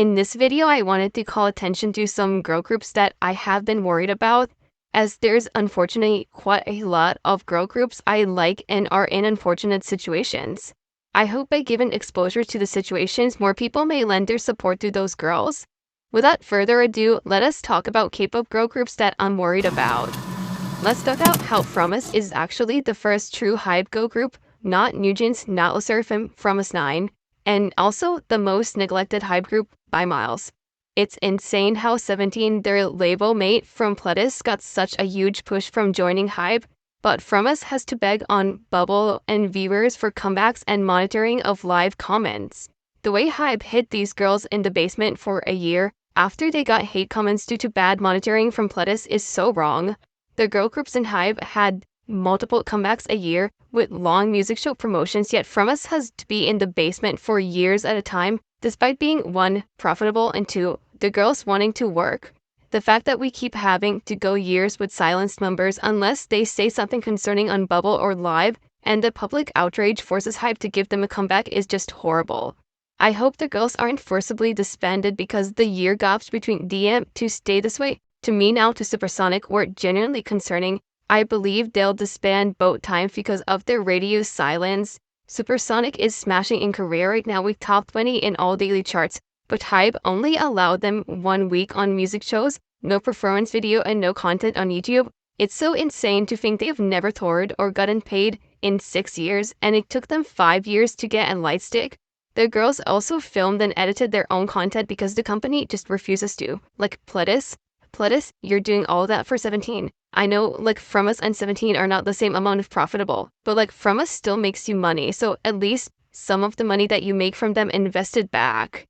In this video, I wanted to call attention to some girl groups that I have been worried about, as there's unfortunately quite a lot of girl groups I like and are in unfortunate situations. I hope by giving exposure to the situations, more people may lend their support to those girls. Without further ado, let us talk about K-pop girl groups that I'm worried about. Let's talk about how FROMUS is actually the first true HYBE girl group, not NewJeans, not LE SSERAFIM, FROMUS9, and also the most neglected HYBE group by miles. It's insane how 17, their label mate from Pledis, got such a huge push from joining HYBE, but FROMUS has to beg on Bubble and viewers for comebacks and monitoring of live comments. The way HYBE hid these girls in the basement for a year after they got hate comments due to bad monitoring from Pledis is so wrong. The girl groups in HYBE had multiple comebacks a year with long music show promotions, yet FROMUS has to be in the basement for years at a time, despite being 1, profitable, and 2, the girls wanting to work. The fact that we keep having to go years with silenced members unless they say something concerning on Bubble or Live, and the public outrage forces HYBE to give them a comeback is just horrible. I hope the girls aren't forcibly disbanded because the year gaps between DM to Stay This Way to Me Now to Supersonic were genuinely concerning. I believe they'll disband both times because of their radio silence. Supersonic is smashing in Korea right now with top 20 in all daily charts, but HYBE only allowed them 1 week on music shows, no performance video, and no content on YouTube. It's so insane to think they've never toured or gotten paid in 6 years, and it took them 5 years to get a light stick. The girls also filmed and edited their own content because the company just refuses to. Like Pledis, you're doing all that for 17. I know like FROMUS and 17 are not the same amount of profitable, but like FROMUS still makes you money, so at least some of the money that you make from them invested back.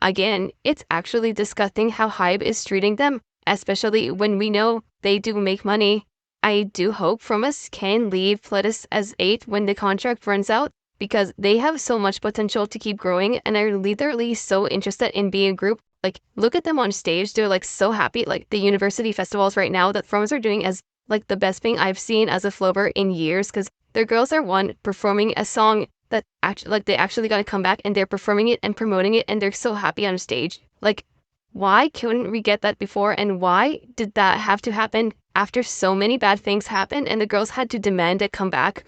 Again, it's actually disgusting how HYBE is treating them, especially when we know they do make money. I do hope FROMUS can leave Pledis as 8 when the contract runs out, because they have so much potential to keep growing and are literally so interested in being a group. Like, look at them on stage, they're like so happy. Like the university festivals right now that FROMUS are doing as like the best thing I've seen as a flower in years, because their girls are performing a song that actually like they actually got to come back and they're performing it and promoting it and they're so happy on stage. Like, why couldn't we get that before, and why did that have to happen after so many bad things happened and the girls had to demand a comeback?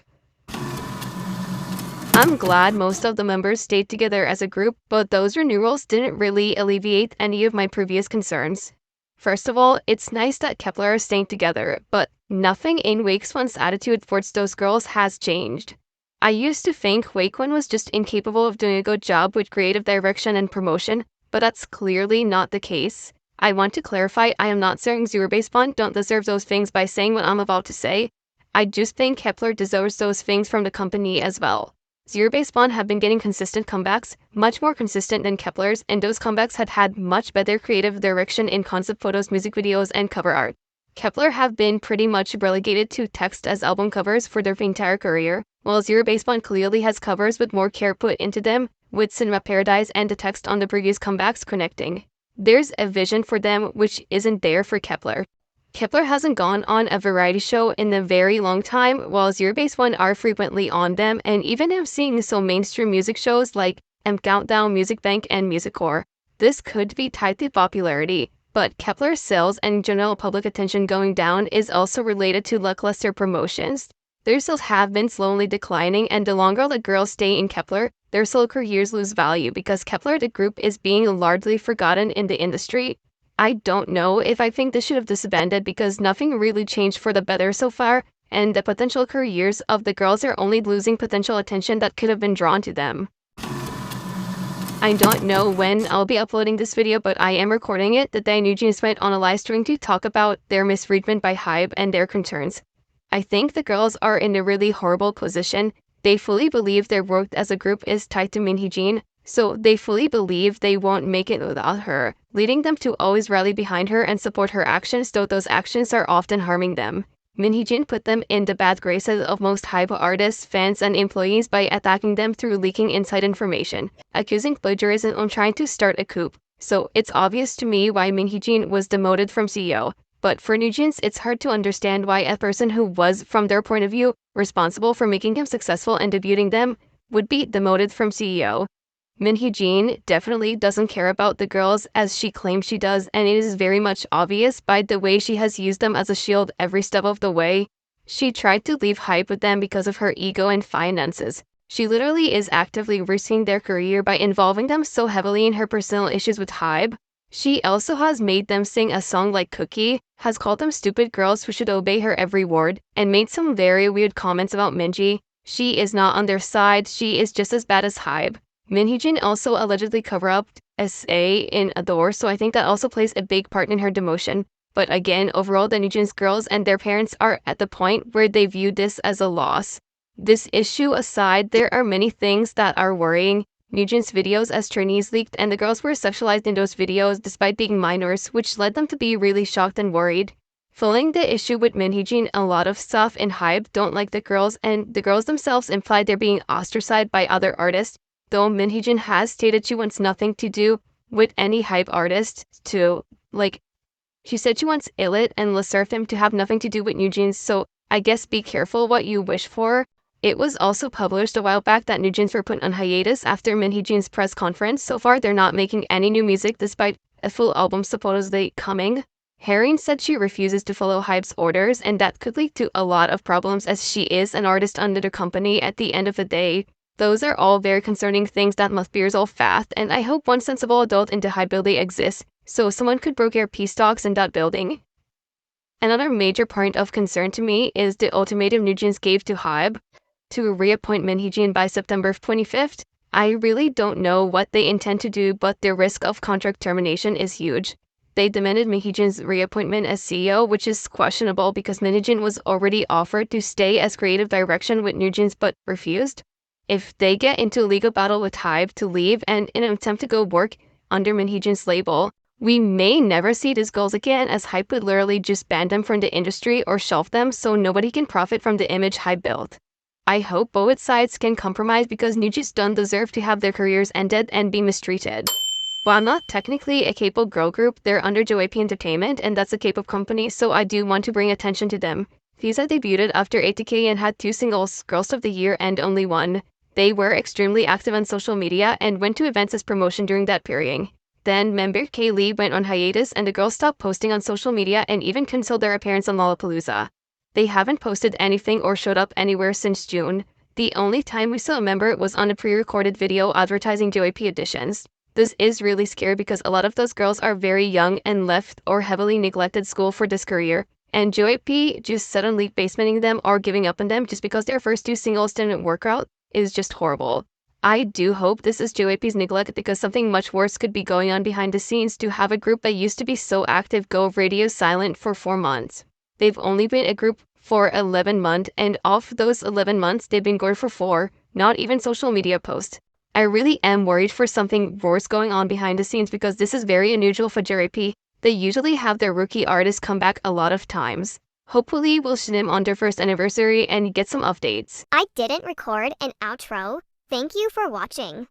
I'm glad most of the members stayed together as a group, but those renewals didn't really alleviate any of my previous concerns. First of all, it's nice that Kep1er are staying together, but nothing in WayV attitude towards those girls has changed. I used to think WayV was just incapable of doing a good job with creative direction and promotion, but that's clearly not the case. I want to clarify, I am not saying Zero-Base don't deserve those things by saying what I'm about to say. I just think Kep1er deserves those things from the company as well. Zero-Base have been getting consistent comebacks, much more consistent than Kep1er's, and those comebacks had much better creative direction in concept photos, music videos, and cover art. Kep1er have been pretty much relegated to text as album covers for their entire career, while Zero-Base clearly has covers with more care put into them, with Cinema Paradise and the text on the previous comebacks connecting. There's a vision for them which isn't there for Kep1er. Kep1er hasn't gone on a variety show in a very long time, while Zero-Base are frequently on them, and even am seeing some mainstream music shows like Countdown, Music Bank, and Music Core. This could be tied to popularity, but Kep1er sales and general public attention going down is also related to lackluster promotions. Their sales have been slowly declining, and the longer the girls stay in Kep1er, their solo careers lose value because Kep1er the group is being largely forgotten in the industry. I don't know if I think this should have disbanded because nothing really changed for the better so far, and the potential careers of the girls are only losing potential attention that could have been drawn to them. I don't know when I'll be uploading this video, but I am recording it the day NewJeans went on a live stream to talk about their mistreatment by HYBE and their concerns. I think the girls are in a really horrible position. They fully believe their worth as a group is tied to Minhyejin, so they fully believe they won't make it without her, leading them to always rally behind her and support her actions, though those actions are often harming them. Minhyejin put them in the bad graces of most HYBE artists, fans, and employees by attacking them through leaking inside information, accusing plagiarism on trying to start a coup. So it's obvious to me why Minhyejin was demoted from CEO. But for NewJeans, it's hard to understand why a person who was, from their point of view, responsible for making him successful and debuting them would be demoted from CEO. Min definitely doesn't care about the girls as she claims she does, and it is very much obvious by the way she has used them as a shield every step of the way. She tried to leave HYBE with them because of her ego and finances. She literally is actively risking their career by involving them so heavily in her personal issues with HYBE. She also has made them sing a song like Cookie, has called them stupid girls who should obey her every word, and made some very weird comments about Minji. She is not on their side, she is just as bad as HYBE. Min also allegedly covered up SA in Adore, so I think that also plays a big part in her demotion. But again, overall the NewJeans girls and their parents are at the point where they view this as a loss. This issue aside, there are many things that are worrying. NewJeans videos as trainees leaked and the girls were sexualized in those videos despite being minors, which led them to be really shocked and worried. Following the issue with Min, a lot of stuff in HYBE don't like the girls, and the girls themselves implied they're being ostracized by other artists, though Min has stated she wants nothing to do with any HYBE artist she said she wants I-dle and LE SSERAFIM to have nothing to do with NewJeans, so I guess be careful what you wish for. It was also published a while back that NewJeans were put on hiatus after Min press conference. So far, they're not making any new music despite a full album supposedly coming. Harin said she refuses to follow HYBE's orders, and that could lead to a lot of problems as she is an artist under the company at the end of the day. Those are all very concerning things that must be resolved fast, and I hope one sensible adult in the HYBE building exists, so someone could broker peace talks in that building. Another major point of concern to me is the ultimatum NewJeans gave to HYBE to reappoint Min by September 25th. I really don't know what they intend to do, but the risk of contract termination is huge. They demanded Min reappointment as CEO, which is questionable because Min was already offered to stay as creative direction with NewJeans but refused. If they get into a legal battle with HYBE to leave and in an attempt to go work under Min label, we may never see these girls again as HYBE would literally just ban them from the industry or shelf them so nobody can profit from the image HYBE built. I hope both sides can compromise because NewJeans don't deserve to have their careers ended and be mistreated. While not technically a K-pop girl group, they're under JYP Entertainment and that's a K-pop company, so I do want to bring attention to them. VIVIZ debuted after ATK and had 2 singles, Girls of the Year and only one. They were extremely active on social media and went to events as promotion during that period. Then member Kaylee went on hiatus and the girls stopped posting on social media and even canceled their appearance on Lollapalooza. They haven't posted anything or showed up anywhere since June. The only time we saw a member was on a pre-recorded video advertising JYP editions. This is really scary because a lot of those girls are very young and left or heavily neglected school for this career, and JYP just suddenly basementing them or giving up on them just because their first 2 singles didn't work out is just horrible. I do hope this is JYP's neglect because something much worse could be going on behind the scenes to have a group that used to be so active go radio silent for 4 months. They've only been a group for 11 months, and of those 11 months, they've been going for 4, not even social media posts. I really am worried for something worse going on behind the scenes because this is very unusual for JYP. They usually have their rookie artists come back a lot of times. Hopefully, we'll see them on their first anniversary and get some updates. I didn't record an outro. Thank you for watching.